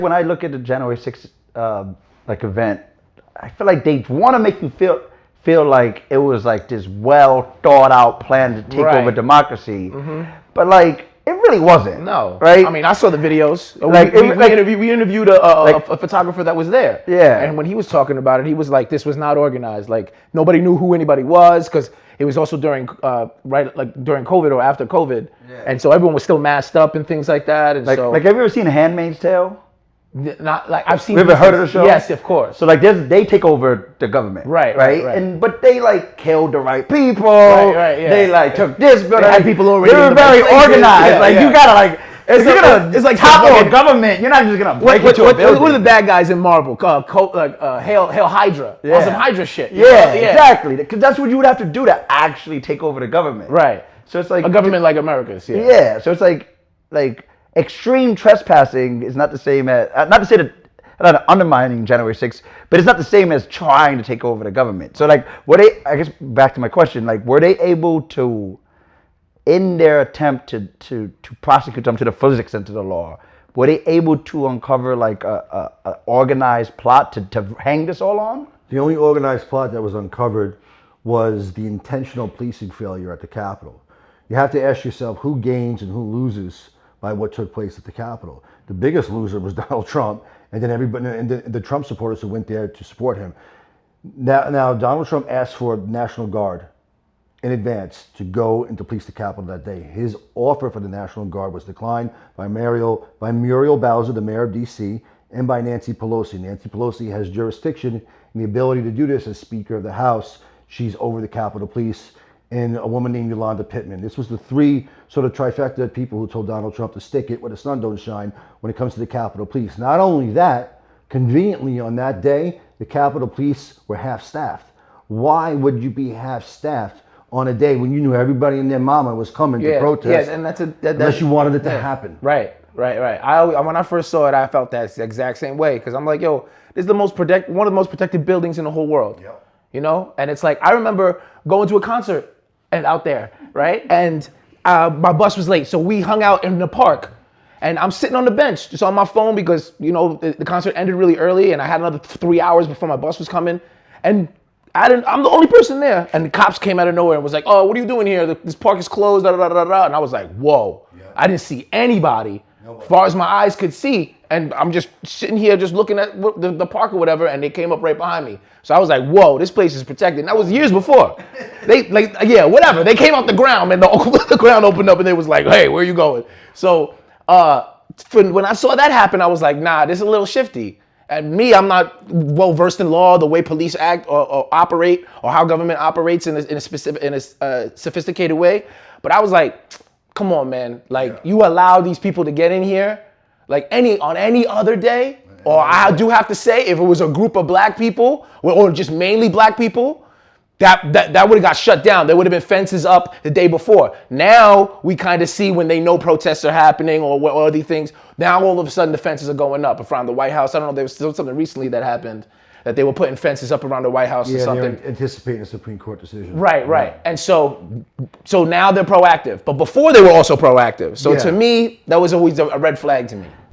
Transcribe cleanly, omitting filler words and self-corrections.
When I look at the January 6th like event, I feel like they want to make you feel like it was like this well thought out plan to take over democracy, but like it really wasn't. No, right? I mean, I saw the videos. Like we interviewed a photographer that was there. Yeah, and when he was talking about it, he was like, "This was not organized. Like nobody knew who anybody was because it was also during during COVID or after COVID, and so everyone was still masked up and things like that." And like have you ever seen *Handmaid's Tale*? Not like I've seen. You ever heard of the show? Yes, of course. So like they take over the government, right? But they like killed the right people. Right. Yeah. They like took this, but they had people already. They were very organized. You gotta like. It's like topple a government. You're not just gonna break into a building. What are the bad guys in Marvel? Hail Hydra. Yeah. On some Hydra shit. Yeah, exactly. Because that's what you would have to do to actually take over the government. Right. So it's like a government like America's. Yeah. Yeah. So it's like extreme trespassing is not the same as not to say that not undermining January 6th, but it's not the same as trying to take over the government. So like I guess back to my question, like were they able to, in their attempt to prosecute them to the fullest extent of the law, were they able to uncover like a organized plot to hang this all on? The only organized plot that was uncovered was the intentional policing failure at the Capitol. You have to ask yourself who gains and who loses by what took place at the Capitol. The biggest loser was Donald Trump, and then everybody, and the Trump supporters who went there to support him. Now Donald Trump asked for National Guard in advance to go and to police the Capitol that day. His offer for the National Guard was declined by Muriel Bowser, the mayor of D.C., and by Nancy Pelosi. Nancy Pelosi has jurisdiction and the ability to do this as Speaker of the House. She's over the Capitol Police, and a woman named Yolanda Pittman. This was the three sort of trifecta of people who told Donald Trump to stick it where the sun don't shine when it comes to the Capitol Police. Not only that, conveniently on that day, the Capitol Police were half-staffed. Why would you be half-staffed on a day when you knew everybody and their mama was coming to protest? Yeah, and that's unless you wanted it to happen. Right. When I first saw it, I felt that exact same way because I'm like, yo, this is one of the most protected buildings in the whole world. Yep. You know, and it's like I remember going to a concert and out there, right? And my bus was late, so we hung out in the park. And I'm sitting on the bench, just on my phone because, you know, the concert ended really early and I had another 3 hours before my bus was coming. And I'm the only person there. And the cops came out of nowhere and was like, oh, what are you doing here? This park is closed, da da da da. And I was like, whoa. Yeah. I didn't see anybody as far as my eyes could see. And I'm just sitting here just looking at the park or whatever, and they came up right behind me. So I was like, whoa, this place is protected. And that was years before. They whatever. They came off the ground, and the ground opened up, and they was like, hey, where are you going? So when I saw that happen, I was like, nah, this is a little shifty. And me, I'm not well versed in law, the way police act or operate, or how government operates in a sophisticated way. But I was like, come on, man. Like, you allow these people to get in here, like on any other day, or I do have to say, if it was a group of black people, or just mainly black people, that would have got shut down. There would have been fences up the day before. Now we kind of see when they know protests are happening or these things. Now all of a sudden the fences are going up around the White House. I don't know, there was still something recently that happened that they were putting fences up around the White House or something. They're anticipating a Supreme Court decision. Right. And so now they're proactive. But before they were also proactive. So to me, that was always a red flag to me.